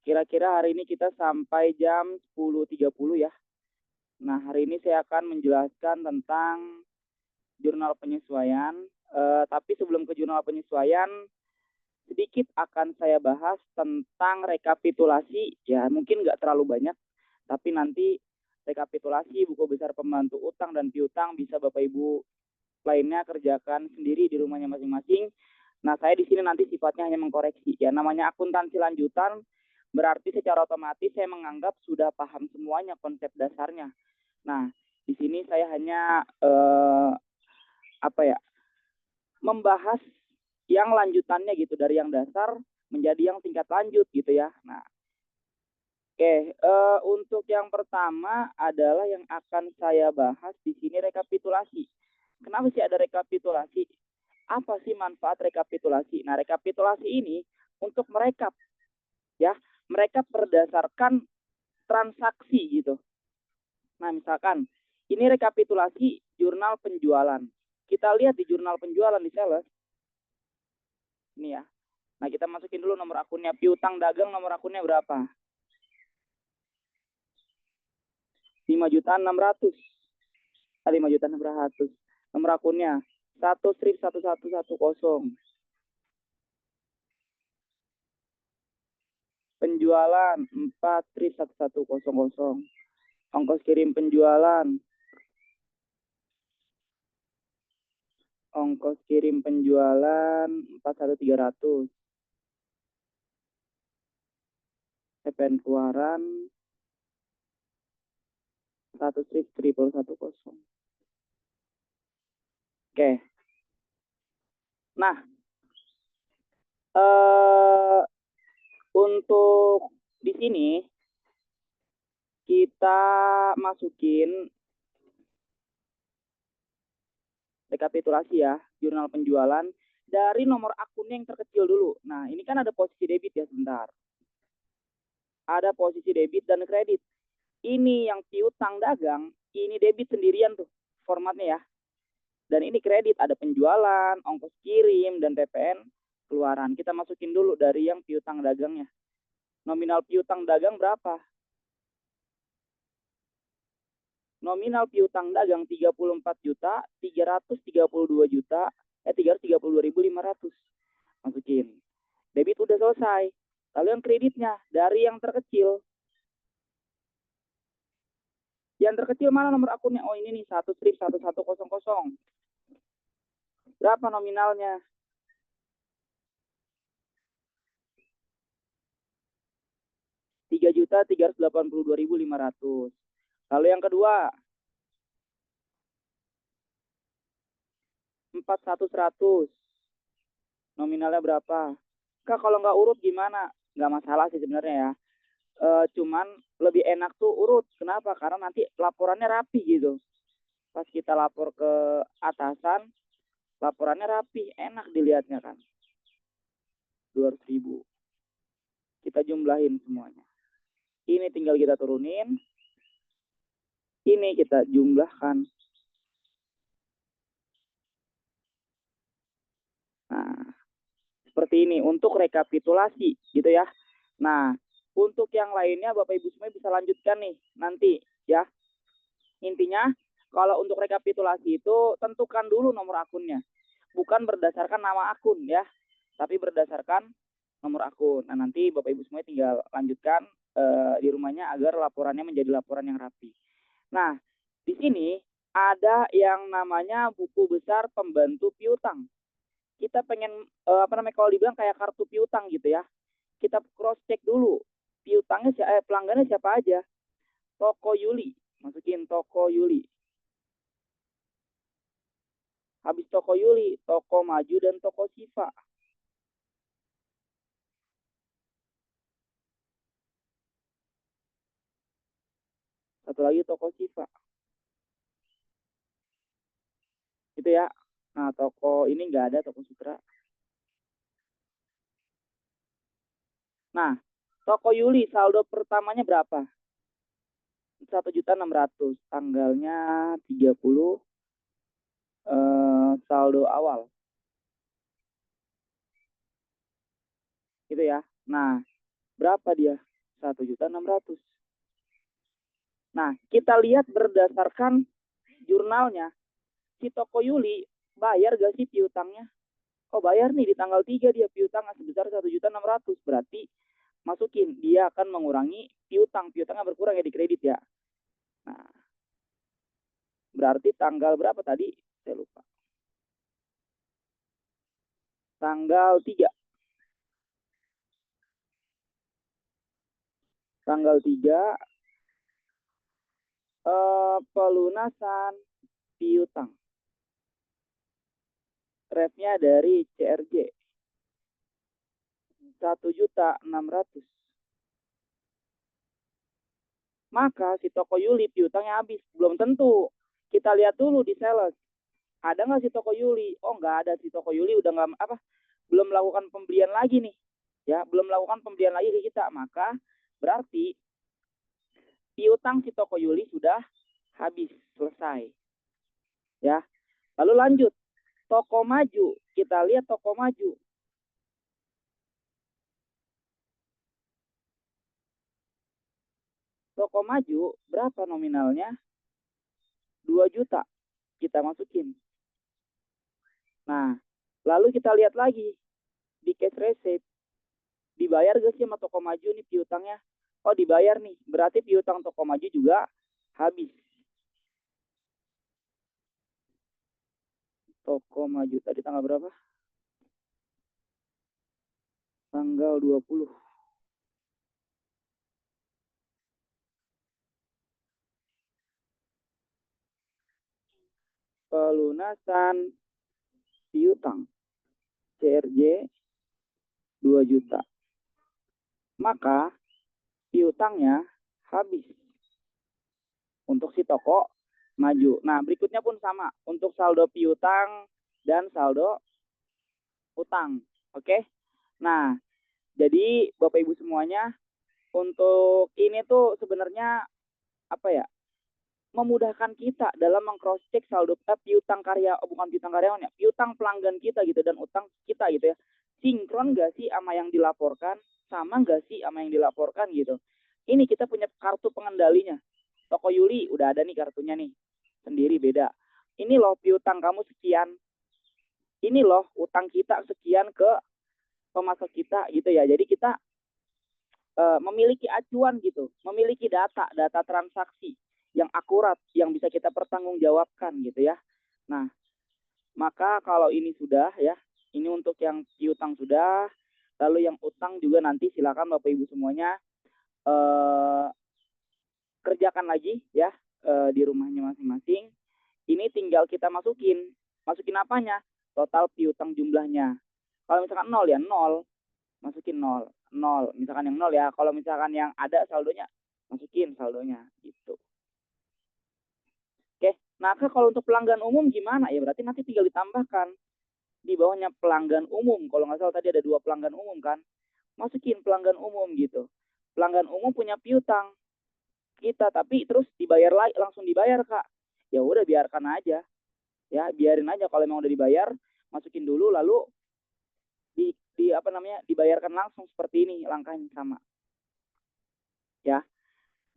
Kira-kira hari ini kita sampai jam 10.30 ya. Nah, hari ini saya akan menjelaskan tentang jurnal penyesuaian. Tapi sebelum ke jurnal penyesuaian, sedikit akan saya bahas tentang rekapitulasi. Ya, mungkin nggak terlalu banyak, tapi nanti rekapitulasi buku besar pembantu utang dan piutang bisa Bapak Ibu lainnya kerjakan sendiri di rumahnya masing-masing. Nah, saya di sini nanti sifatnya hanya mengkoreksi. Ya, namanya akuntansi lanjutan, berarti secara otomatis saya menganggap sudah paham semuanya konsep dasarnya. Nah, di sini saya hanya membahas yang lanjutannya gitu, dari yang dasar menjadi yang tingkat lanjut gitu ya. Nah, untuk yang pertama adalah yang akan saya bahas di sini rekapitulasi. Kenapa sih ada rekapitulasi? Apa sih manfaat rekapitulasi? Nah, rekapitulasi ini untuk merekap ya, merekap berdasarkan transaksi gitu. Nah, misalkan ini rekapitulasi jurnal penjualan. Kita lihat di jurnal penjualan di sales. Ini ya. Nah, kita masukin dulu nomor akunnya. Piutang dagang nomor akunnya berapa? 5.600.000. 5.600.000. Nomor akunnya 1/1110. Penjualan 4/1100. Ongkos kirim penjualan. Ongkos kirim penjualan 4.300. PPN keluaran 1/1110. Oke. Nah, untuk di sini kita masukin rekapitulasi ya, jurnal penjualan dari nomor akunnya yang terkecil dulu. Nah, ini kan ada posisi debit ya, sebentar. Ada posisi debit dan kredit. Ini yang piutang dagang, ini debit sendirian tuh formatnya ya. Dan ini kredit, ada penjualan, ongkos kirim, dan PPN keluaran. Kita masukin dulu dari yang piutang dagangnya. Nominal piutang dagang berapa? Nominal piutang dagang 34.332.500. Masukin. Debit udah selesai. Lalu yang kreditnya dari yang terkecil. Yang terkecil mana nomor akunnya? Oh, ini nih, 1/1100. Berapa nominalnya? 3.382.500. Lalu yang kedua, 4.100. Nominalnya berapa? Kak, kalau nggak urut gimana? Nggak masalah sih sebenarnya ya. Cuman lebih enak tuh urut. Kenapa? Karena nanti laporannya rapi gitu. Pas kita lapor ke atasan, laporannya rapi, enak dilihatnya kan. 200.000. Kita jumlahin semuanya. Ini tinggal kita turunin. Ini kita jumlahkan. Nah, seperti ini untuk rekapitulasi gitu ya. Nah, untuk yang lainnya Bapak Ibu semua bisa lanjutkan nih nanti ya. Intinya kalau untuk rekapitulasi itu tentukan dulu nomor akunnya. Bukan berdasarkan nama akun ya, tapi berdasarkan nomor akun. Nah, nanti Bapak Ibu semua tinggal lanjutkan di rumahnya agar laporannya menjadi laporan yang rapi. Nah, di sini ada yang namanya buku besar pembantu piutang. Kita pengen kalau dibilang kayak kartu piutang gitu ya. Kita cross check dulu piutangnya pelanggannya siapa aja. Toko Yuli, masukin Toko Yuli. Habis Toko Yuli, Toko Maju dan Toko Siva. Satu lagi Toko Siva. Gitu ya. Nah, toko ini nggak ada, Toko Sutra. Nah, Toko Yuli saldo pertamanya berapa? 1.600.000. Tanggalnya 30. Saldo awal. Gitu ya. Nah, Berapa dia? 1.600.000. Nah, kita lihat berdasarkan jurnalnya, si toko Yuli bayar gak sih piutangnya? Oh, bayar nih di tanggal 3 dia piutangnya sebesar 1.600.000. Berarti masukin, dia akan mengurangi piutang. Piutangnya berkurang ya di kredit ya. Nah, berarti tanggal berapa tadi? Saya lupa. Tanggal 3. Tanggal 3 pelunasan piutang. Rate-nya dari CRJ 1.600.000. Maka si toko Yuli piutangnya habis. Belum tentu. Kita lihat dulu di sales. Ada nggak si toko Yuli? Oh, nggak ada. Si toko Yuli udah nggak apa, belum melakukan pembelian lagi nih. Ya, belum melakukan pembelian lagi ke kita. Maka berarti piutang si toko Yuli sudah habis, selesai. Ya. Lalu lanjut. Toko Maju. Kita lihat toko Maju. Toko Maju berapa nominalnya? 2 juta. Kita masukin. Nah, lalu kita lihat lagi di cash receipt. Dibayar gak sih sama toko Maju nih piutangnya? Oh, dibayar nih. Berarti piutang toko Maju juga habis. Toko Maju tadi tanggal berapa? Tanggal 20. Pelunasan piutang CRJ 2 juta. Maka piutangnya habis untuk si toko Maju. Nah, berikutnya pun sama untuk saldo piutang dan saldo utang. Oke. Nah, jadi Bapak Ibu semuanya, untuk ini tuh sebenarnya apa ya? Memudahkan kita dalam mengcross check saldo piutang karya, bukan piutang karyawan ya, piutang pelanggan kita gitu dan utang kita gitu ya. Sinkron gak sih sama yang dilaporkan? Sama gak sih sama yang dilaporkan gitu? Ini kita punya kartu pengendalinya. Toko Yuli udah ada nih kartunya nih. Sendiri beda. Ini loh piutang kamu sekian. Ini loh utang kita sekian ke pemasok kita gitu ya. Jadi kita memiliki acuan gitu, memiliki data transaksi yang akurat, yang bisa kita pertanggungjawabkan gitu ya. Nah, maka kalau ini sudah ya, ini untuk yang piutang sudah, lalu yang utang juga nanti silakan Bapak Ibu semuanya kerjakan lagi ya di rumahnya masing-masing. Ini tinggal kita masukin apanya? Total piutang jumlahnya. Kalau misalkan nol ya nol, masukin nol. Nol, misalkan yang nol ya. Kalau misalkan yang ada saldonya, masukin saldonya gitu. Oke, nah kalau untuk pelanggan umum gimana ya? Berarti nanti tinggal ditambahkan di bawahnya pelanggan umum. Kalau nggak salah tadi ada 2 pelanggan umum kan, masukin pelanggan umum gitu. Pelanggan umum punya piutang kita, tapi terus dibayar lagi, langsung dibayar Kak. Ya udah biarkan aja, ya biarin aja kalau memang udah dibayar, masukin dulu lalu di apa namanya dibayarkan langsung seperti ini langkahnya sama. Ya.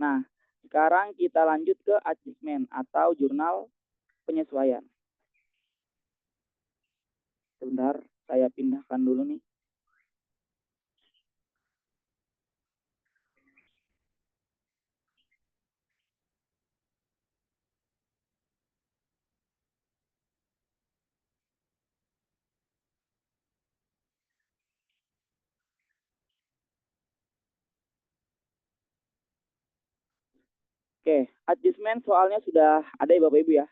Nah, sekarang kita lanjut ke adjustment atau jurnal penyesuaian. Sebentar, saya pindahkan dulu nih. Oke, adjustment soalnya sudah ada ya Bapak Ibu ya.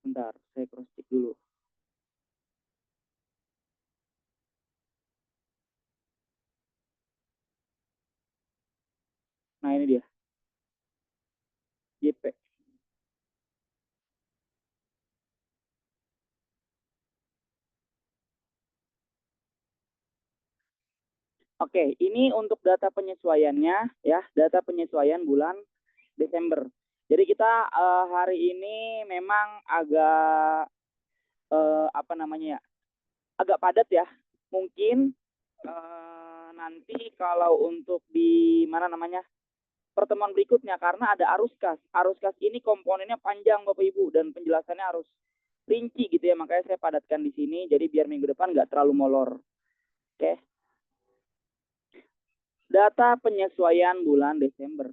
Bentar, saya cross check dulu. Nah, ini dia. JP. Oke, ini untuk data penyesuaiannya ya, data penyesuaian bulan Desember. Jadi kita hari ini memang agak apa namanya ya, agak padat ya. Mungkin nanti kalau untuk di mana namanya pertemuan berikutnya karena ada arus kas. Arus kas ini komponennya panjang Bapak Ibu dan penjelasannya harus rinci gitu ya. Makanya saya padatkan di sini. Jadi biar minggu depan nggak terlalu molor. Oke. Data penyesuaian bulan Desember.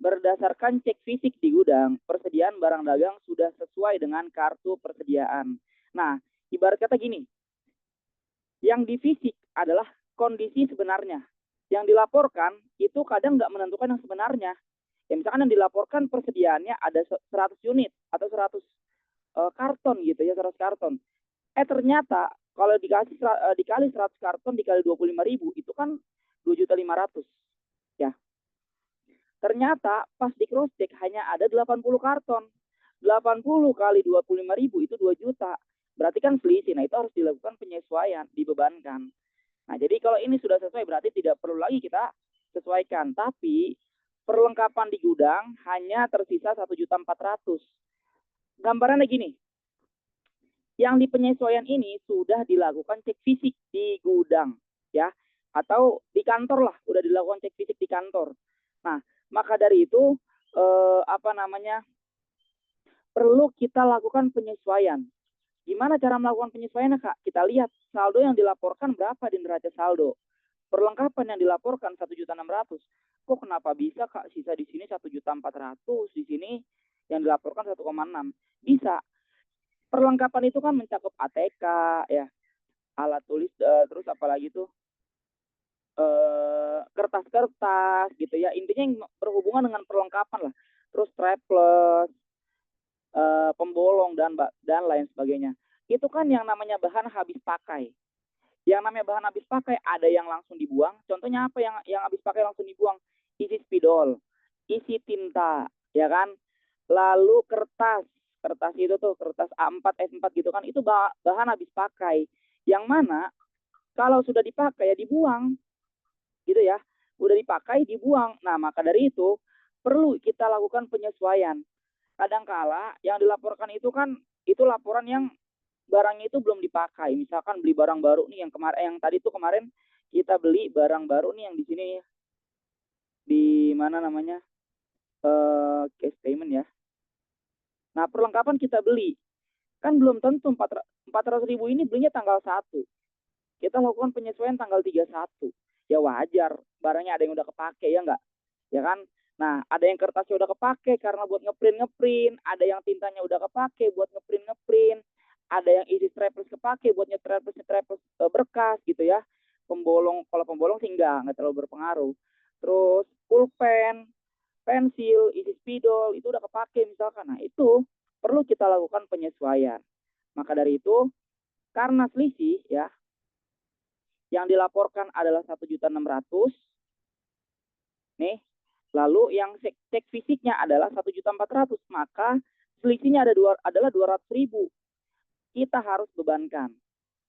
Berdasarkan cek fisik di gudang, persediaan barang dagang sudah sesuai dengan kartu persediaan. Nah, ibarat kata gini, yang di fisik adalah kondisi sebenarnya. Yang dilaporkan itu kadang nggak menentukan yang sebenarnya. Ya, misalkan yang dilaporkan persediaannya ada 100 unit atau 100 karton gitu ya, 100 karton. Ternyata kalau dikali 100 karton dikali 25.000 itu kan 2.500.000 ya. Ternyata pas di cross check hanya ada 80 karton. 80 kali 25.000 itu 2 juta. Berarti kan selisih. Nah, itu harus dilakukan penyesuaian, dibebankan. Nah, jadi kalau ini sudah sesuai berarti tidak perlu lagi kita sesuaikan. Tapi perlengkapan di gudang hanya tersisa 1.400.000. Gambarannya gini. Yang di penyesuaian ini sudah dilakukan cek fisik di gudang ya, atau di kantor lah, udah dilakukan cek fisik di kantor. Nah, maka dari itu apa namanya, perlu kita lakukan penyesuaian. Gimana cara melakukan penyesuaian, Kak? Kita lihat saldo yang dilaporkan berapa di neraca saldo. Perlengkapan yang dilaporkan 1.600.000. Kok kenapa bisa, Kak? Sisa di sini 1.400.000, di sini yang dilaporkan 1,6. Bisa. Perlengkapan itu kan mencakup ATK ya, alat tulis, terus apalagi tuh kertas-kertas gitu ya, intinya yang berhubungan dengan perlengkapan lah, terus traples, pembolong dan lain sebagainya. Itu kan yang namanya bahan habis pakai. Yang namanya bahan habis pakai ada yang langsung dibuang. Contohnya apa yang habis pakai langsung dibuang? Isi spidol, isi tinta, ya kan? Lalu kertas, kertas itu tuh kertas A4, S4 gitu kan, itu bahan habis pakai. Yang mana kalau sudah dipakai ya dibuang, gitu ya. Udah dipakai dibuang. Nah, maka dari itu perlu kita lakukan penyesuaian. Kadangkala yang dilaporkan itu kan itu laporan yang barangnya itu belum dipakai. Misalkan beli barang baru nih yang kemarin, yang tadi tuh kemarin kita beli barang baru nih yang di sini di mana namanya cash payment ya. Nah, perlengkapan kita beli kan belum tentu 400.000 ini belinya tanggal 1. Kita lakukan penyesuaian tanggal 31. Ya wajar, barangnya ada yang udah kepake ya enggak? Ya kan? Nah, ada yang kertasnya udah kepake karena buat ngeprint, ada yang tintanya udah kepake buat ngeprint, ada yang isi strapless kepake buat nyetraples berkas gitu ya. Pembolong, kalau pembolong sih enggak terlalu berpengaruh. Terus pulpen, pensil, isi spidol itu udah kepake misalkan. Nah, itu perlu kita lakukan penyesuaian. Maka dari itu, karena selisih ya, yang dilaporkan adalah 1.600.000 nih. Lalu yang cek fisiknya adalah 1.400.000, maka selisihnya adalah 200.000. Kita harus bebankan.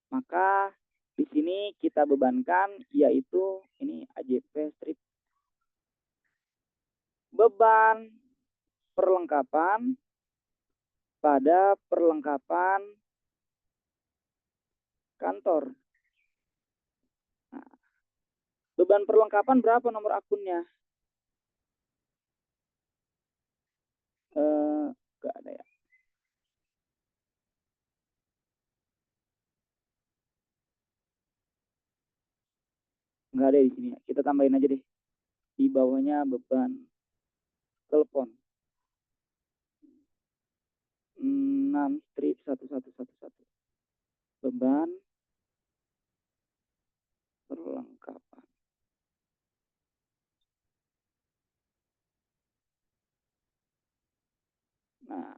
Maka di sini kita bebankan yaitu ini AJP strip beban perlengkapan pada perlengkapan kantor. Nah, beban perlengkapan berapa nomor akunnya? Gak ada ya. Nggak ada di sini. Kita tambahin aja deh. Di bawahnya beban telepon. 6 strip 1111. Beban perlengkapan. Nah,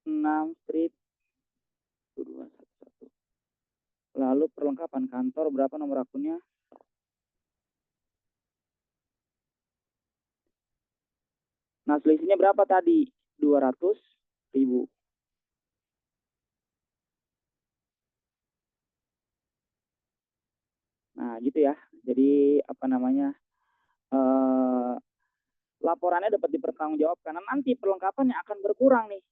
6 strip 211. Lalu perlengkapan kantor berapa nomor akunnya? Nah, selisihnya berapa tadi? 200.000. Nah, gitu ya. Jadi, apa namanya, laporannya dapat dipertanggungjawabkan. Karena nanti perlengkapannya akan berkurang nih.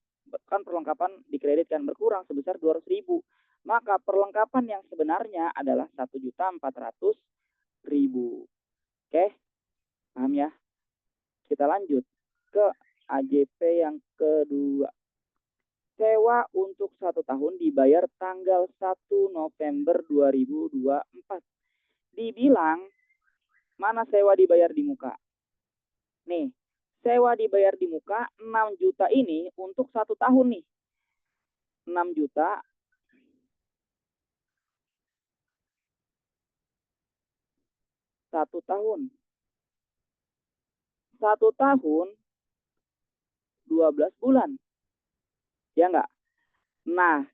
Kan perlengkapan dikreditkan berkurang sebesar 200.000. Maka perlengkapan yang sebenarnya adalah 1.400.000. Oke, paham ya? Kita lanjut ke AJP yang kedua. Sewa untuk 1 tahun dibayar tanggal 1 November 2024. Dibilang, mana sewa dibayar di muka? Nih, sewa dibayar di muka 6 juta ini untuk 1 tahun nih. 6 juta 1 tahun. 1 tahun 12 bulan. Ya enggak? Nah,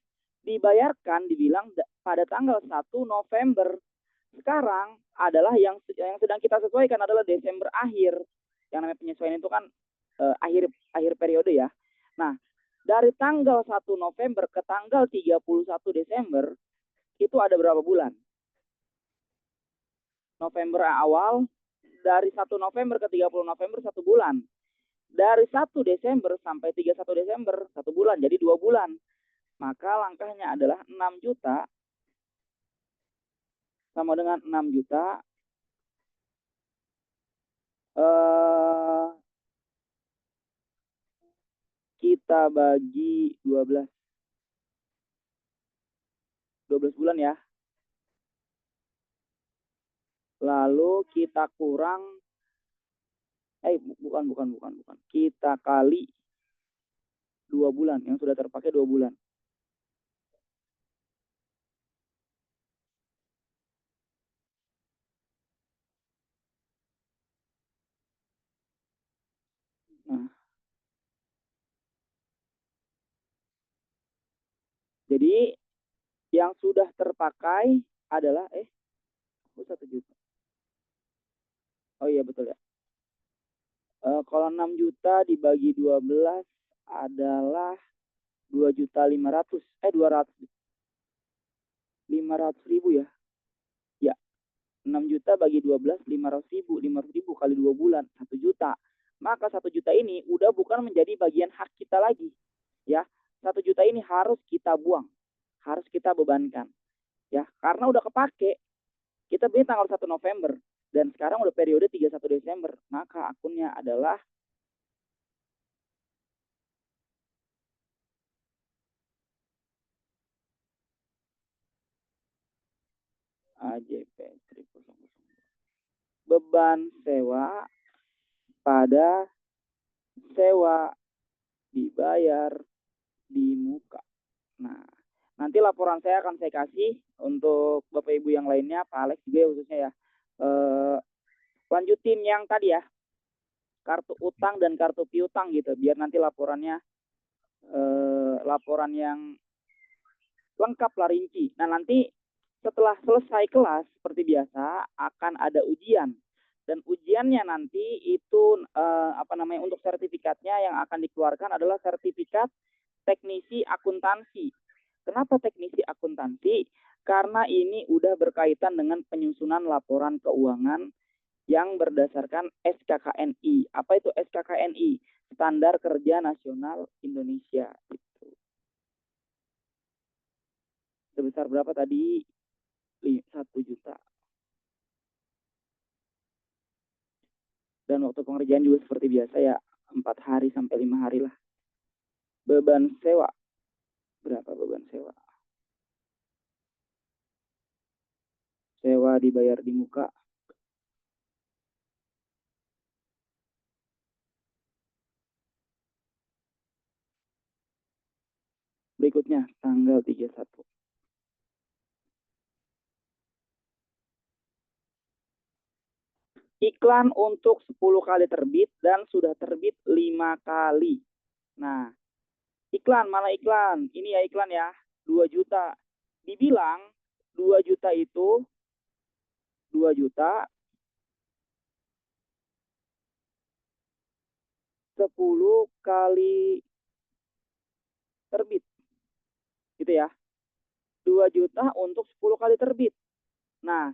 dibayarkan dibilang pada tanggal 1 November. Sekarang adalah yang sedang kita sesuaikan adalah Desember akhir. Yang namanya penyesuaian itu kan akhir periode ya. Nah, dari tanggal 1 November ke tanggal 31 Desember itu ada berapa bulan? November awal, dari 1 November ke 30 November 1 bulan. Dari 1 Desember sampai 31 Desember 1 bulan, jadi 2 bulan. Maka langkahnya adalah 6 juta sama dengan 6 juta kita bagi 12 bulan ya. Lalu kita kurang bukan. Kita kali 2 bulan yang sudah terpakai 2 bulan. Nah, jadi yang sudah terpakai adalah 1 juta. Oh iya betul ya. Kalau 6 juta dibagi 12 adalah 2.500.000. 500.000 ya. Ya, 6 juta bagi 12 500.000. 500.000 kali 2 bulan 1 juta. Maka 1 juta ini udah bukan menjadi bagian hak kita lagi. Ya, 1 juta ini harus kita buang. Harus kita bebankan. Ya, karena udah kepake. Kita beli tanggal 1 November dan sekarang udah periode 31 Desember. Maka akunnya adalah AJP. Beban sewa pada sewa dibayar di muka. Nah, nanti laporan saya akan saya kasih untuk Bapak Ibu yang lainnya, Pak Alex juga ya khususnya ya. Lanjutin yang tadi ya, kartu utang dan kartu piutang gitu, biar nanti laporannya laporan yang lengkap lah rinci. Nah, nanti setelah selesai kelas seperti biasa akan ada ujian. Dan ujiannya nanti itu untuk sertifikatnya yang akan dikeluarkan adalah sertifikat teknisi akuntansi. Kenapa teknisi akuntansi? Karena ini udah berkaitan dengan penyusunan laporan keuangan yang berdasarkan SKKNI. Apa itu SKKNI? Standar Kerja Nasional Indonesia. Gitu. Sebesar berapa tadi? 1 juta. Dan waktu pengerjaan juga seperti biasa ya, 4 hari sampai 5 hari lah. Beban sewa. Berapa beban sewa? Sewa dibayar di muka. Berikutnya, tanggal 31. Iklan untuk 10 kali terbit dan sudah terbit 5 kali. Nah, iklan, mana iklan? Ini ya iklan ya, 2 juta. Dibilang 2 juta itu 2 juta 10 kali terbit. Gitu ya. 2 juta untuk 10 kali terbit. Nah,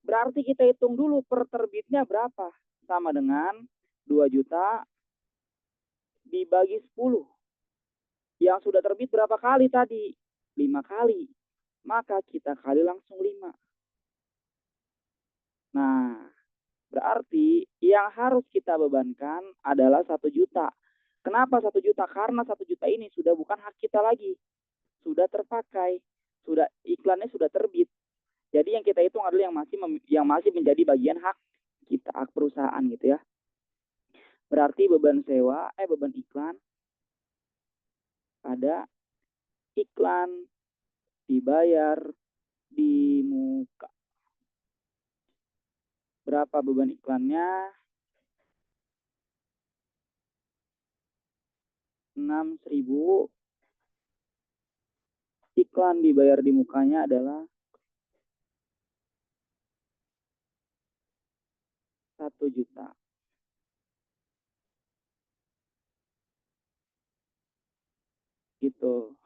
berarti kita hitung dulu per terbitnya berapa. Sama dengan 2 juta dibagi 10. Yang sudah terbit berapa kali tadi? 5 kali. Maka kita kali langsung 5. Nah, berarti yang harus kita bebankan adalah 1 juta. Kenapa 1 juta? Karena 1 juta ini sudah bukan hak kita lagi. Sudah terpakai. Sudah iklannya sudah terbit. Jadi yang kita hitung adalah yang masih menjadi bagian hak kita, hak perusahaan gitu ya. Berarti beban iklan pada iklan dibayar di muka. Berapa beban iklannya? 6.000. Iklan dibayar di mukanya adalah 1 juta. Gitu.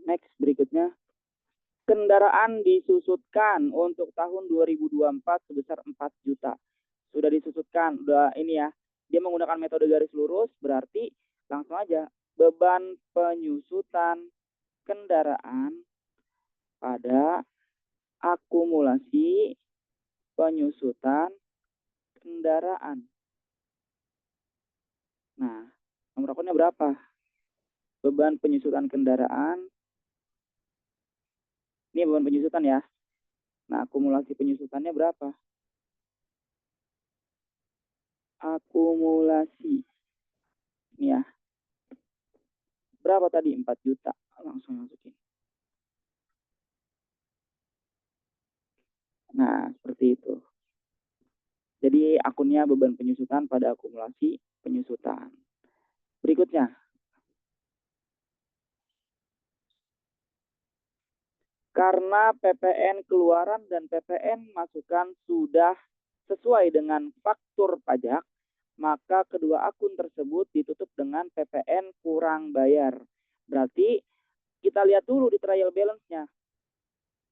Next, berikutnya. Kendaraan disusutkan untuk tahun 2024 sebesar 4 juta. Sudah disusutkan, udah ini ya. Dia menggunakan metode garis lurus, berarti langsung aja. Beban penyusutan kendaraan pada akumulasi penyusutan kendaraan. Nah, nomor akunnya berapa? Beban penyusutan kendaraan. Ini beban penyusutan ya. Nah, akumulasi penyusutannya berapa? Akumulasi. Ini ya. Berapa tadi? 4 juta. Langsung masukin. Nah, seperti itu. Jadi akunnya beban penyusutan pada akumulasi penyusutan. Berikutnya. Karena PPN keluaran dan PPN masukan sudah sesuai dengan faktur pajak, maka kedua akun tersebut ditutup dengan PPN kurang bayar. Berarti kita lihat dulu di trial balance-nya.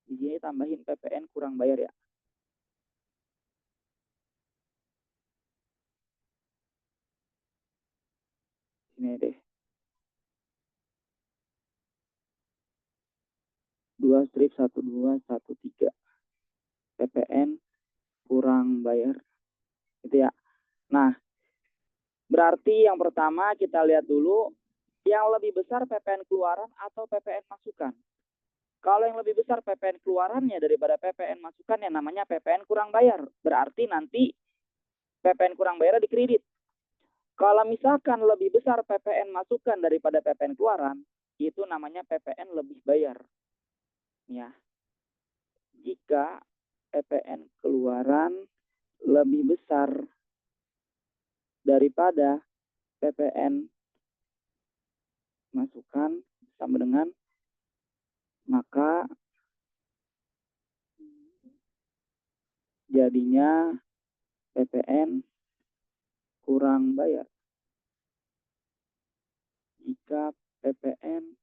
Di sini tambahin PPN kurang bayar ya. Ini deh. 2 strip 1213. PPN kurang bayar. Gitu ya. Nah, berarti yang pertama kita lihat dulu yang lebih besar PPN keluaran atau PPN masukan. Kalau yang lebih besar PPN keluarannya daripada PPN masukan yang namanya PPN kurang bayar. Berarti nanti PPN kurang bayar dikredit. Kalau misalkan lebih besar PPN masukan daripada PPN keluaran, itu namanya PPN lebih bayar. Ya. Jika PPN keluaran lebih besar daripada PPN masukan sama dengan maka jadinya PPN kurang bayar. Jika PPN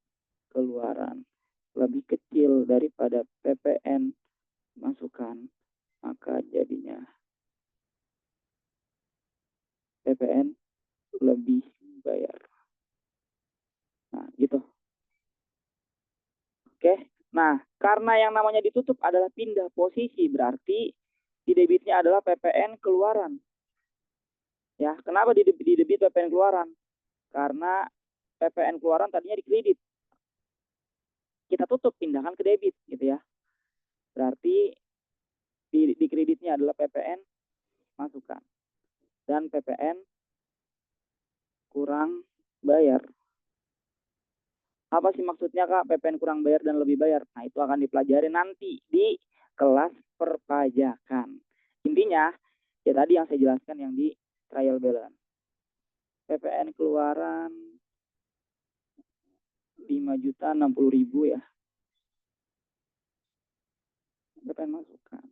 keluaran lebih kecil daripada PPN masukan, maka jadinya PPN lebih bayar. Nah, gitu. Oke. Nah, karena yang namanya ditutup adalah pindah posisi, berarti di debitnya adalah PPN keluaran. Ya, kenapa di debit PPN keluaran? Karena PPN keluaran tadinya dikredit. Kita tutup, pindahkan ke debit, gitu ya. Berarti di kreditnya adalah PPN masukan dan PPN kurang bayar. Apa sih maksudnya Kak PPN kurang bayar dan lebih bayar? Nah, itu akan dipelajari nanti di kelas perpajakan. Intinya, ya tadi yang saya jelaskan yang di trial balance. PPN keluaran 5.060.000 ya. PPN masukan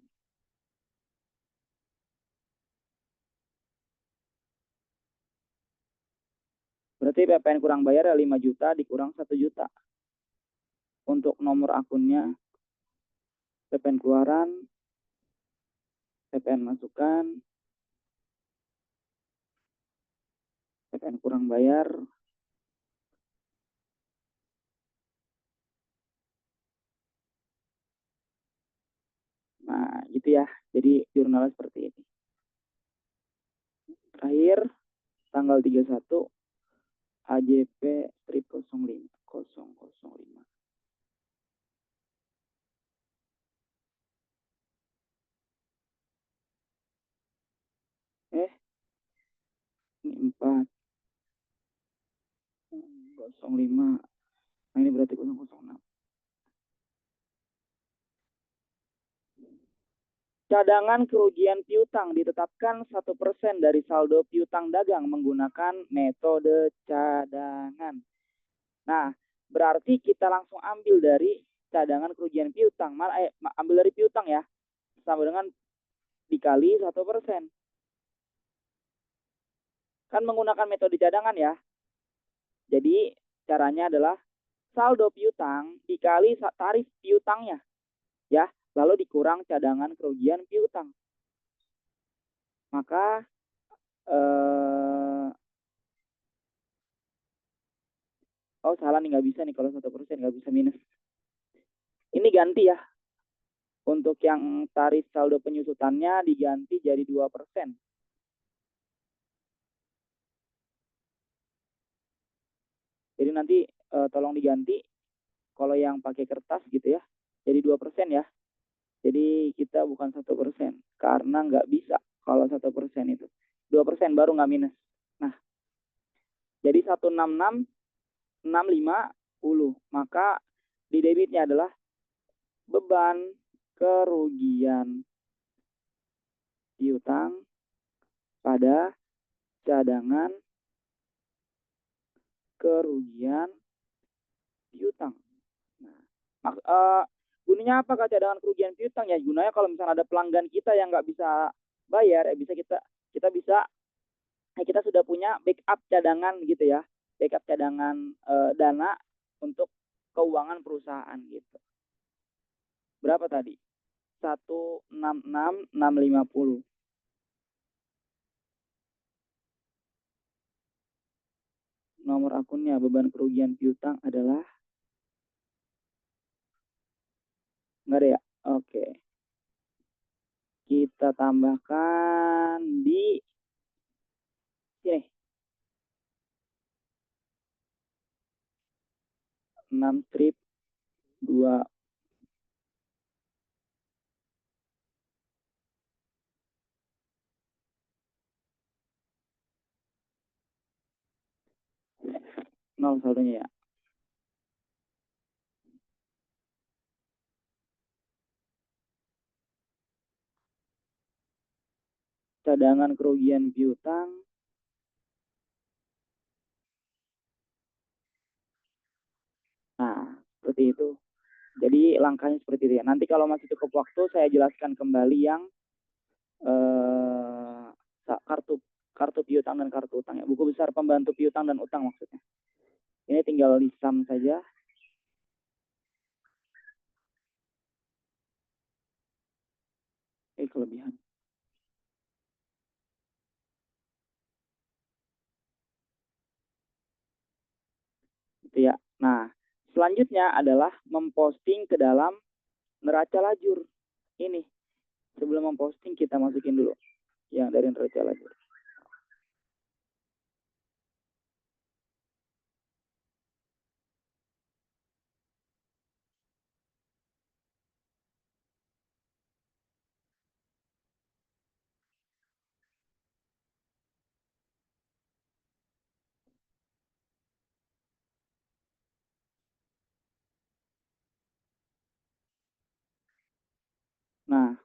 Berarti PPN kurang bayar ya 5 juta dikurang 1 juta. Untuk nomor akunnya, PPN keluaran, PPN masukan, PPN kurang bayar, nah gitu ya. Jadi jurnalnya seperti ini. Terakhir tanggal 31 AJP strip 05 ini 405. Nah ini berarti 006. Cadangan kerugian piutang ditetapkan 1% dari saldo piutang dagang menggunakan metode cadangan. Nah, berarti kita langsung ambil dari cadangan kerugian piutang. Ambil dari piutang ya, sama dengan dikali 1%. Kan menggunakan metode cadangan ya. Jadi caranya adalah saldo piutang dikali tarif piutangnya. Ya, lalu dikurang cadangan kerugian piutang. Maka oh salah nih, nggak bisa nih kalau 1%, nggak bisa minus. Ini ganti ya. Untuk yang tarif saldo penyusutannya diganti jadi 2%. Jadi nanti tolong diganti kalau yang pakai kertas gitu ya. Jadi 2% ya. Jadi kita bukan 1%. Karena nggak bisa kalau 1% itu. 2% baru nggak minus. Nah, jadi 166,650. Maka di debitnya adalah beban kerugian piutang pada cadangan kerugian piutang. Nah, gunanya apa cadangan kerugian piutang ya? Gunanya kalau misalnya ada pelanggan kita yang nggak bisa bayar, ya bisa kita bisa kita sudah punya backup cadangan gitu ya, backup cadangan dana untuk keuangan perusahaan gitu. Berapa tadi? 166,650. Nomor akunnya beban kerugian piutang adalah nggak ada ya? Oke. Kita tambahkan di sini 6 strip 2 nol saldonya ya. Cadangan kerugian piutang. Nah, seperti itu. Jadi langkahnya seperti itu ya. Nanti kalau masih cukup waktu saya jelaskan kembali yang eh, kartu kartu piutang dan kartu utang ya. Buku besar pembantu piutang dan utang maksudnya. Ini tinggal lisam saja. Kelebihan. Itu ya. Nah, selanjutnya adalah memposting ke dalam neraca lajur. Ini sebelum memposting kita masukin dulu yang dari neraca lajur. Nah,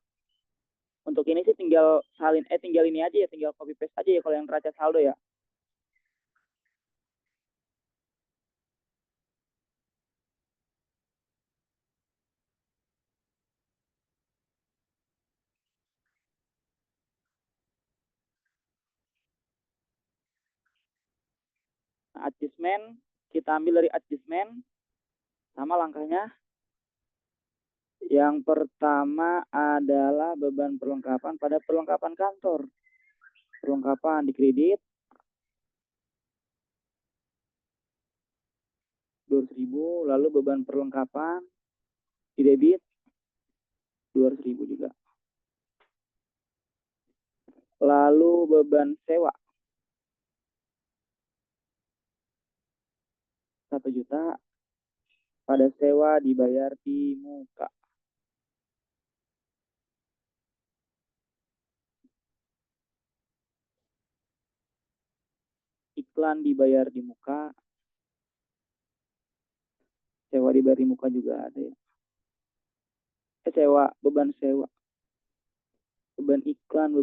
untuk ini sih tinggal ini aja ya, tinggal copy paste aja ya kalau yang neraca saldo ya. Adjustment, kita ambil dari adjustment, sama langkahnya. Yang pertama adalah beban perlengkapan pada perlengkapan kantor. Perlengkapan di kredit 200.000, lalu beban perlengkapan di debit 200.000 juga. Lalu beban sewa 1 juta, pada sewa dibayar di muka. Iklan dibayar di muka, sewa dibayar di muka juga ada ya. Sewa, beban sewa, beban iklan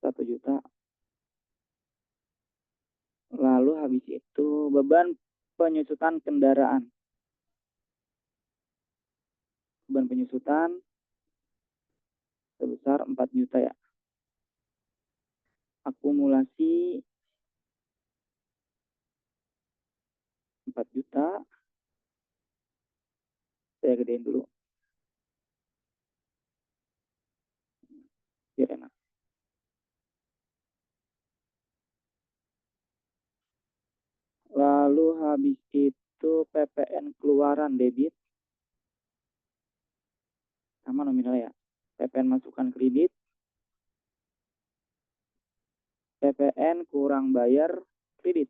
1 juta. Lalu habis itu beban penyusutan kendaraan. Beban penyusutan sebesar 4 juta ya. Akumulasi 4 juta. Saya gedein dulu biar enak. Lalu habis itu PPN keluaran debit sama nominal ya. PPN masukan kredit, PPN kurang bayar kredit.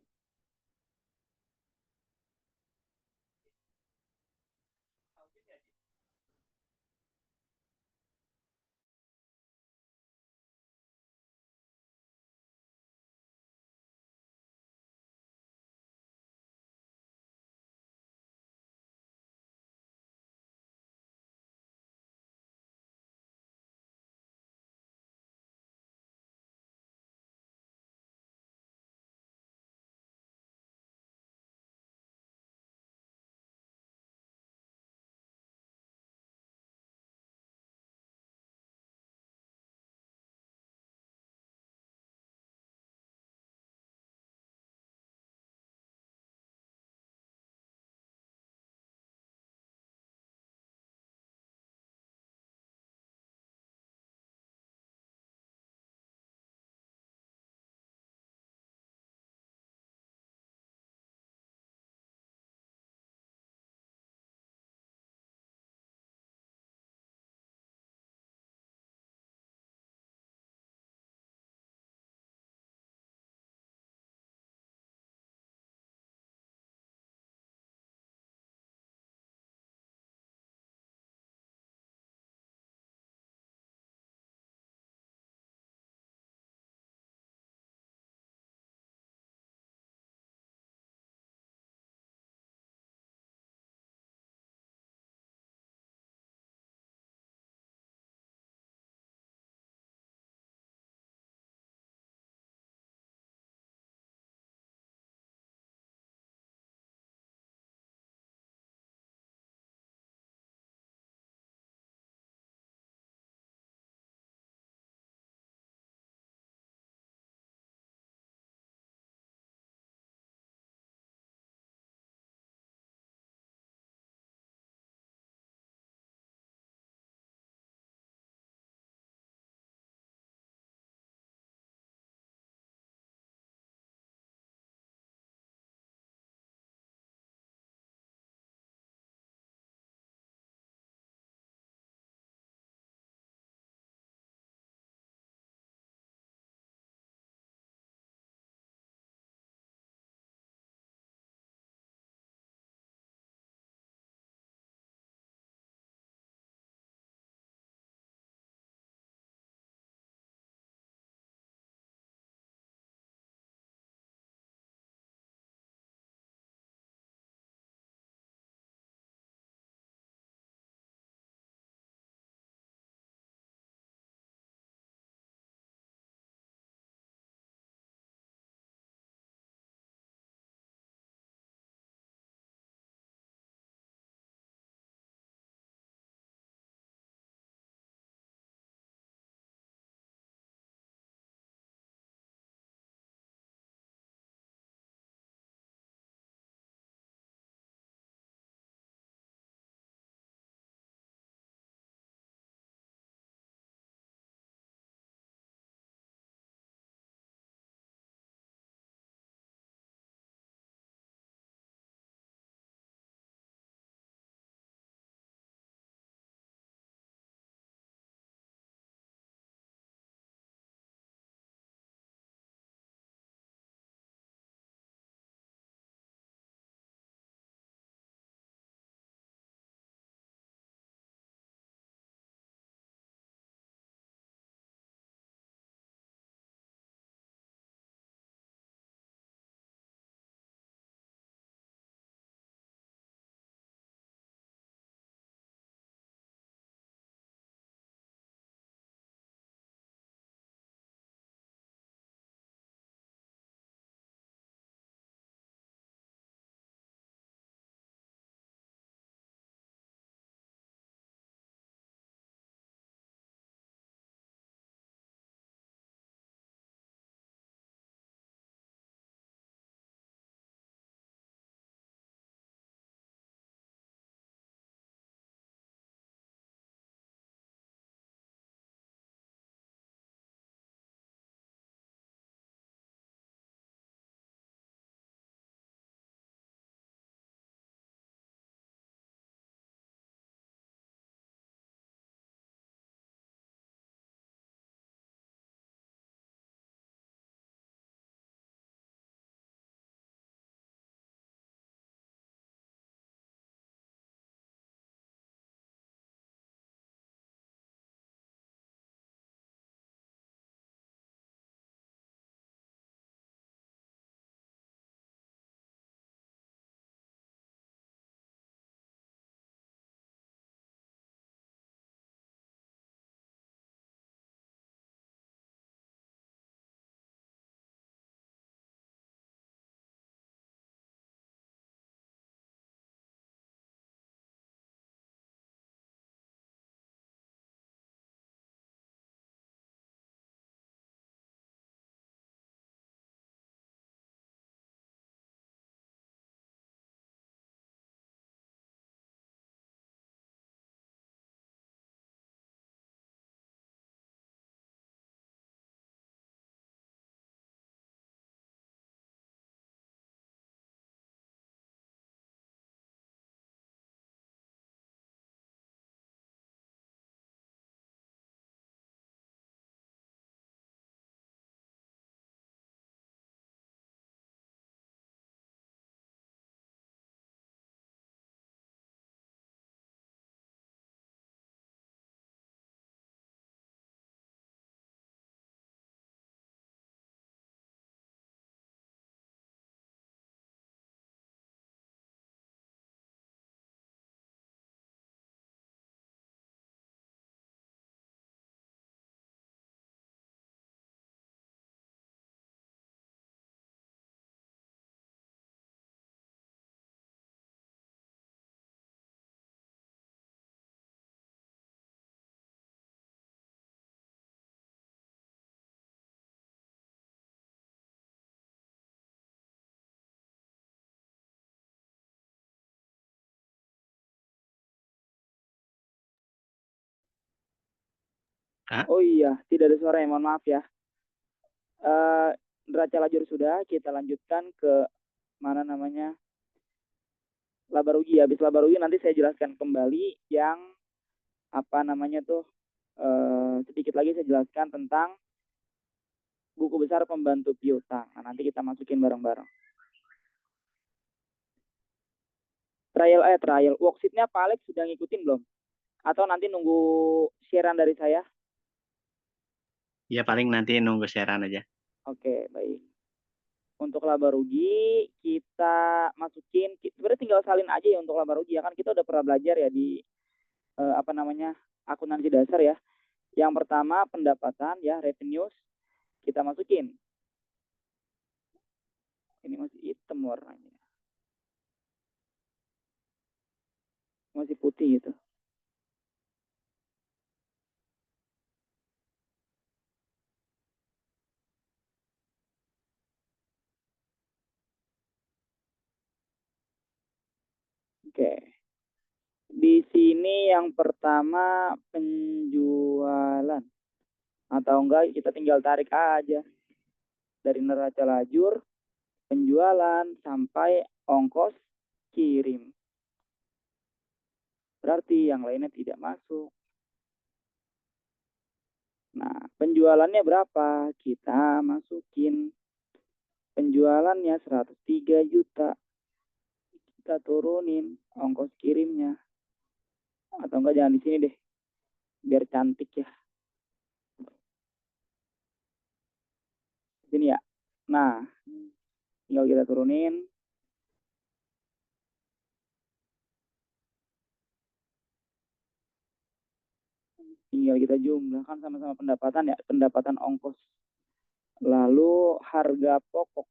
Kak? Oh iya, tidak ada suara, mohon maaf ya. Neraca lajur sudah, kita lanjutkan ke mana namanya laba rugi. Habis laba rugi nanti saya jelaskan kembali yang apa namanya tuh sedikit lagi saya jelaskan tentang buku besar pembantu piutang. Nah, nanti kita masukin bareng-bareng. Trial worksheetnya Pak Alex sudah ngikutin belum? Atau nanti nunggu sharean dari saya? Ya paling nanti nunggu siaran aja. Oke, baik. Untuk laba rugi kita masukin, sebenarnya tinggal salin aja ya untuk laba rugi ya, kan kita udah pernah belajar ya di apa namanya akuntansi dasar ya. Yang pertama pendapatan ya, revenues kita masukin. Ini masih hitam warnanya, masih putih gitu. Oke, di sini yang pertama penjualan, atau enggak kita tinggal tarik aja dari neraca lajur penjualan sampai ongkos kirim. Berarti yang lainnya tidak masuk. Nah, penjualannya berapa? Kita masukin penjualannya 103 juta. Kita turunin ongkos kirimnya. Atau enggak jangan di sini deh, biar cantik ya. Sini ya. Nah, tinggal kita turunin. Tinggal kita jumlahkan sama-sama pendapatan ya, pendapatan ongkos. Lalu harga pokok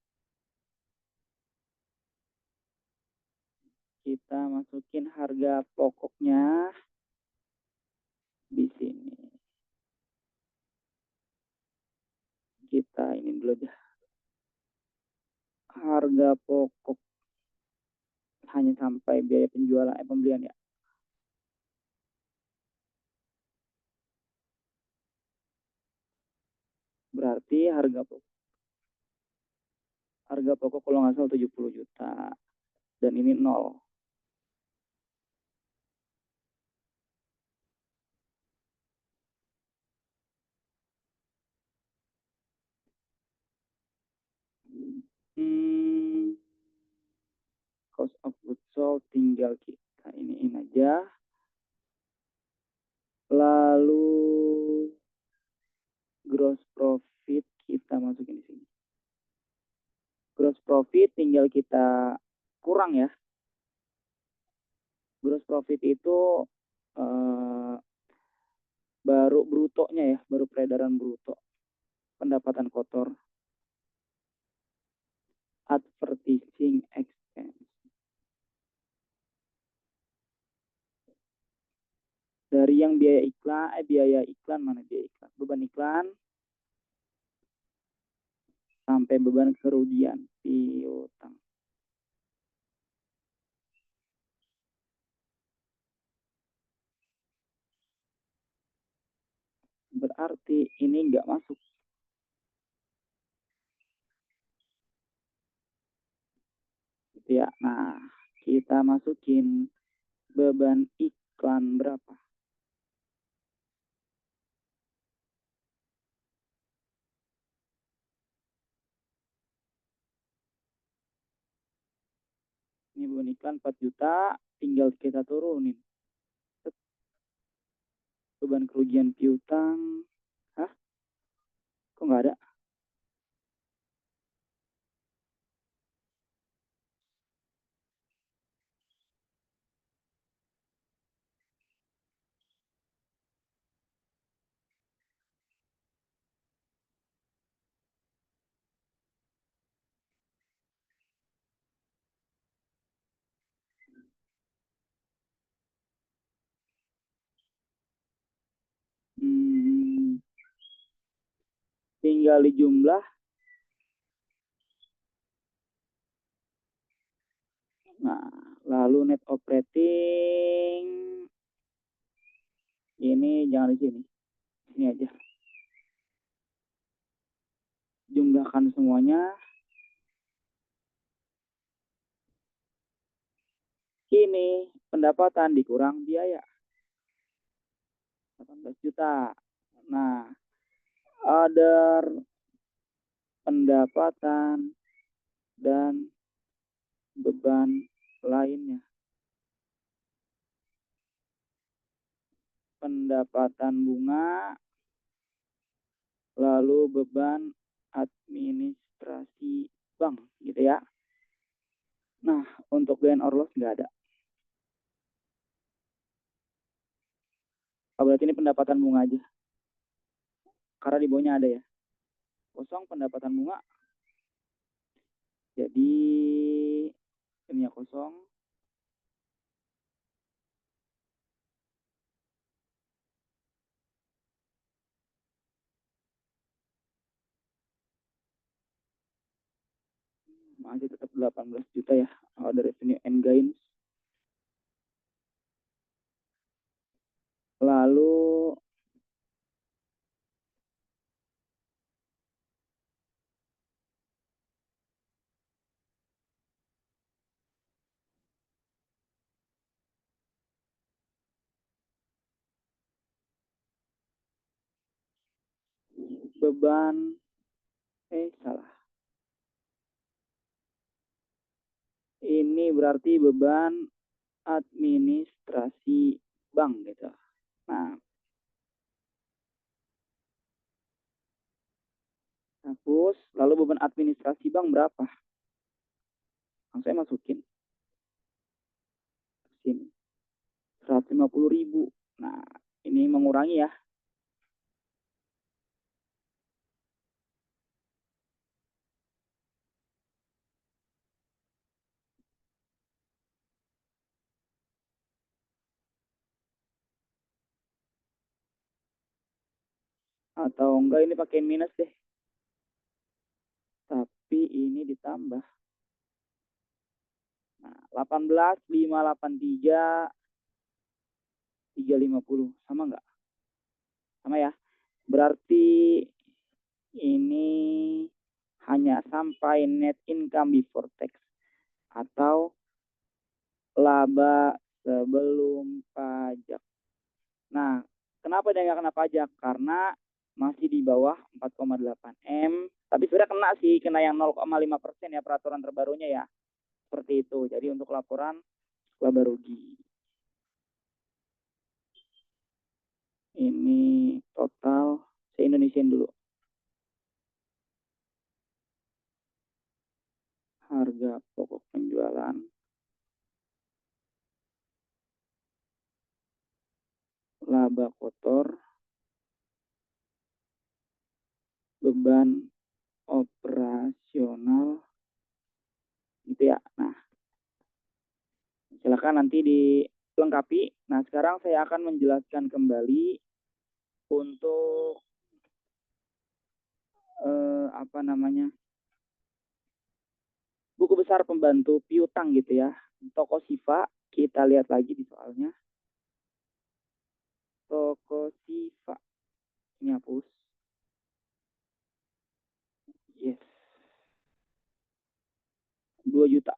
kita masukin harga pokoknya di sini. Kita ini dulu aja. Harga pokok hanya sampai biaya penjualan pembelian ya. Berarti harga pokok kalau nggak salah 70 juta dan ini nol. Hmm, cost of goods sold tinggal kita iniin aja. Lalu gross profit kita masukin di sini. Gross profit tinggal kita kurang ya. Gross profit itu baru brutonya ya, baru peredaran bruto. Pendapatan kotor. Advertising expense. Dari yang biaya iklan mana biaya iklan? Beban iklan sampai beban kerugian piutang. Berarti ini nggak masuk. Gitu ya. Nah, kita masukin beban iklan berapa? Ini beban iklan 4 juta, tinggal kita turunin. Beban kerugian piutang. Hah? Kok nggak ada? Hmm, tinggal di jumlah. Nah, lalu net operating ini jangan di sini. Ini aja. Jumlahkan semuanya. Ini pendapatan dikurang biaya. 18 juta. Nah, other pendapatan dan beban lainnya. Pendapatan bunga, lalu beban administrasi bank, gitu ya. Nah, untuk gain or loss nggak ada. Oh, berarti ini pendapatan bunga aja. Karena di bawahnya ada ya. Kosong pendapatan bunga. Jadi ini ya kosong. Masih tetap 18 juta ya. Ada revenue and gains. Lalu beban salah. Ini berarti beban administrasi bank gitu. Nah, hapus. Lalu beban administrasi bank berapa? Langsung saya masukin sini. 150.000. Nah, ini mengurangi ya. Atau enggak ini pakai minus deh. Tapi ini ditambah. Nah, 18, 583, 350. Sama enggak? Sama ya. Berarti ini hanya sampai net income before tax. Atau laba sebelum pajak. Nah, kenapa dia nggak kena pajak? Karena masih di bawah 4,8 M. Tapi sebenarnya kena sih, kena yang 0,5% ya peraturan terbarunya ya. Seperti itu. Jadi untuk laporan laba rugi. Ini total, saya Indonesian dulu. Harga pokok penjualan, laba kotor, beban operasional, gitu ya. Nah, silakan nanti dilengkapi. Nah, sekarang saya akan menjelaskan kembali untuk apa namanya, buku besar pembantu piutang gitu ya. Toko Siva, kita lihat lagi di soalnya. Toko Siva, ini hapus. Yes. 2 juta.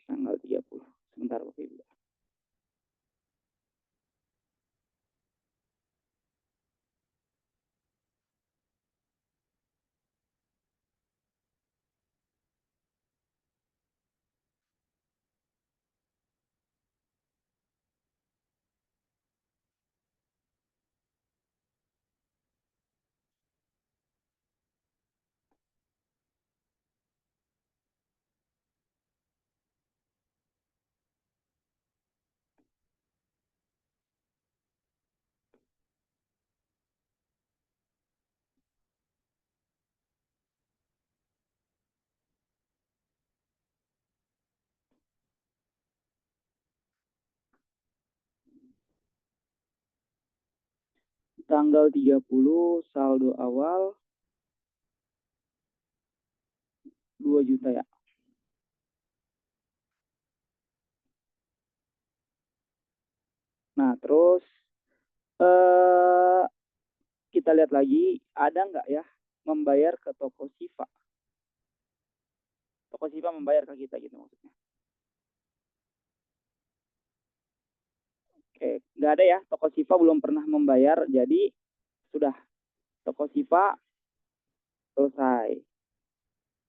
Tanggal 30. Sebentar Bapak Ibu. Tanggal 30 saldo awal 2 juta ya. Nah, terus kita lihat lagi, ada nggak ya membayar ke toko Siva? Toko Siva membayar ke kita gitu maksudnya. Oke, nggak ada ya, toko Siva belum pernah membayar, jadi sudah toko Siva selesai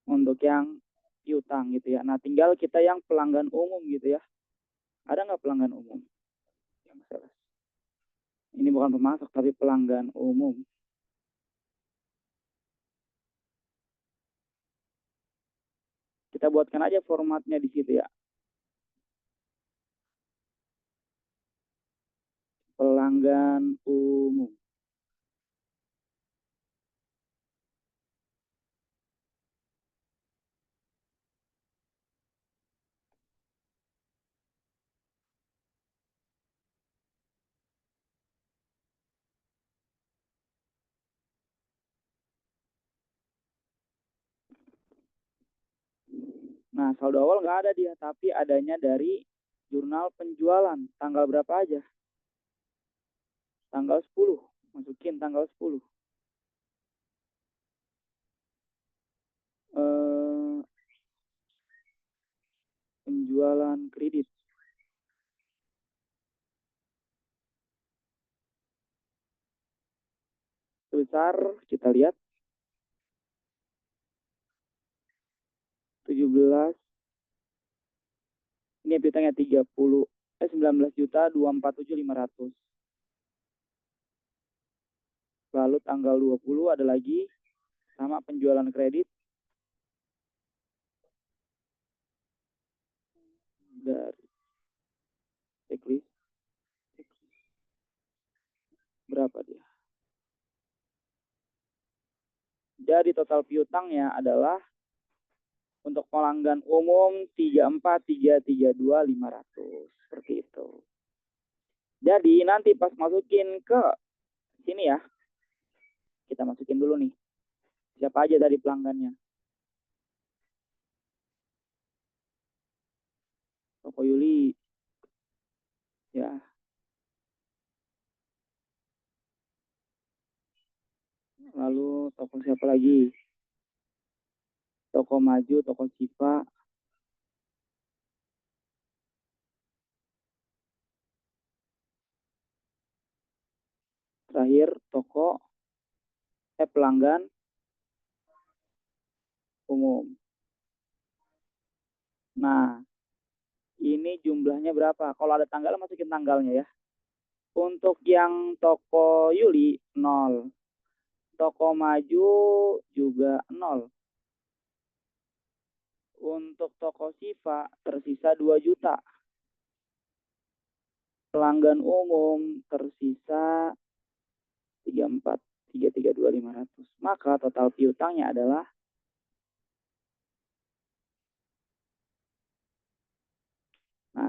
untuk yang piutang gitu ya. Nah, tinggal kita yang pelanggan umum gitu ya. Ada nggak pelanggan umum? Ini bukan pemasok, tapi pelanggan umum. Kita buatkan aja formatnya di situ ya. Pelanggan umum. Nah, saldo awal nggak ada dia, tapi adanya dari jurnal penjualan. Tanggal berapa aja? Tanggal 10. Masukin tanggal 10. Penjualan kredit. Sebesar, kita lihat, 17. Ini piutangnya 19.247.500. Lalu tanggal 20 ada lagi sama penjualan kredit dari checklist. Berapa dia? Jadi total piutangnya adalah untuk pelanggan umum 34.332.500. Seperti itu. Jadi nanti pas masukin ke sini ya, kita masukin dulu nih. Siapa aja dari pelanggannya? Toko Yuli. Ya. Lalu toko siapa lagi? Toko Maju, toko Siva. Terakhir toko pelanggan umum. Nah, ini jumlahnya berapa? Kalau ada tanggal masukin tanggalnya ya. Untuk yang toko Yuli 0. Toko Maju juga 0. Untuk toko Siva tersisa 2 juta. Pelanggan umum tersisa 33.500. Maka total piutangnya adalah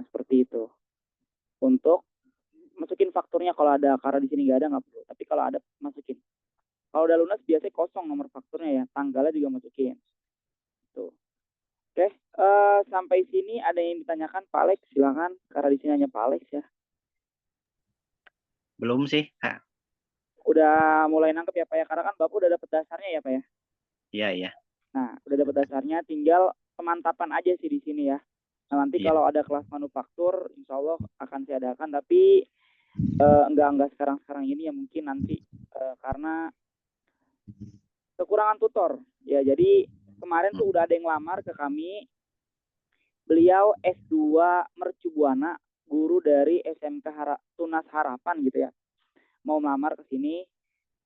seperti itu. Untuk masukin fakturnya kalau ada, karena di sini nggak ada nggak perlu. Tapi kalau ada masukin. Kalau udah lunas biasanya kosong nomor fakturnya ya, tanggalnya juga masukin. Tuh. Oke, sampai sini ada yang ditanyakan Pak Alex, silakan. Karena di sini hanya Pak Alex ya. Belum sih, Kak. Udah mulai nangkep ya Pak ya, karena kan Bapak udah dapet dasarnya ya Pak ya. Iya, iya. Nah, udah dapet dasarnya, tinggal pemantapan aja sih di sini ya. Nah, nanti kalau ada kelas manufaktur, insya Allah akan saya adakan, tapi enggak sekarang ini ya, mungkin nanti karena kekurangan tutor ya. Jadi kemarin tuh udah ada yang lamar ke kami, beliau S2 Mercu Buana, guru dari SMK Tunas Harapan gitu ya, mau melamar ke sini.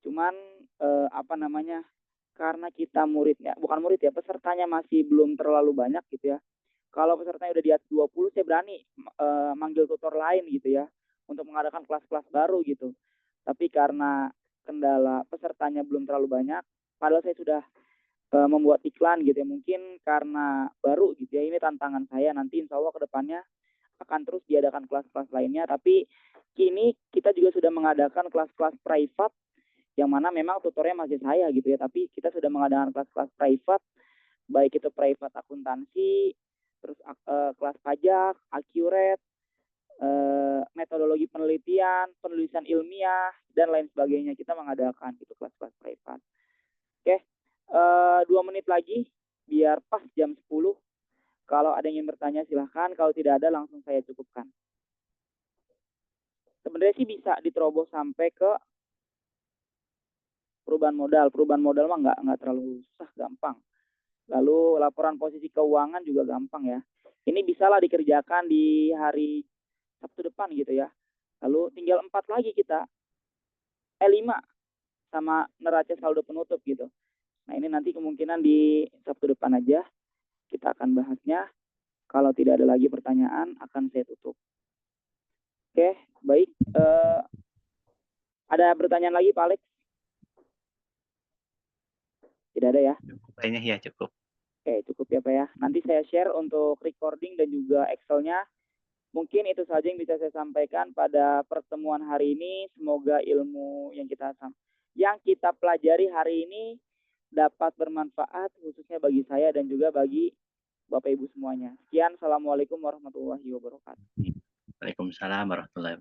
Cuman karena kita muridnya, bukan murid ya, pesertanya masih belum terlalu banyak gitu ya. Kalau pesertanya udah di atas 20, saya berani manggil tutor lain gitu ya, untuk mengadakan kelas-kelas baru gitu. Tapi karena kendala pesertanya belum terlalu banyak, padahal saya sudah membuat iklan gitu ya, mungkin karena baru gitu ya, ini tantangan saya. Nanti insya Allah kedepannya akan terus diadakan kelas-kelas lainnya, tapi kini kita juga sudah mengadakan kelas-kelas private yang mana memang tutornya masih saya gitu ya, tapi kita sudah mengadakan kelas-kelas private, baik itu private akuntansi, terus kelas pajak, accurate, metodologi penelitian, penulisan ilmiah, dan lain sebagainya. Kita mengadakan itu kelas-kelas privat. Oke, 2 menit lagi biar pas jam 10. Kalau ada yang ingin bertanya silahkan, kalau tidak ada langsung saya cukupkan. Sebenarnya sih bisa diterobos sampai ke perubahan modal mah nggak terlalu susah, gampang. Lalu laporan posisi keuangan juga gampang ya. Ini bisalah dikerjakan di hari Sabtu depan gitu ya. Lalu tinggal 4 lagi kita, 5 sama neraca saldo penutup gitu. Nah ini nanti kemungkinan di Sabtu depan aja kita akan bahasnya. Kalau tidak ada lagi pertanyaan akan saya tutup. Oke, baik. Ada pertanyaan lagi Pak Alex? Tidak ada ya? Kayaknya ya cukup. Oke, cukup ya Pak ya. Nanti saya share untuk recording dan juga Excel-nya. Mungkin itu saja yang bisa saya sampaikan pada pertemuan hari ini. Semoga ilmu yang kita pelajari hari ini dapat bermanfaat khususnya bagi saya dan juga bagi Bapak Ibu semuanya. Sekian, Assalamualaikum warahmatullahi wabarakatuh. Waalaikumsalam warahmatullahi wabarakatuh.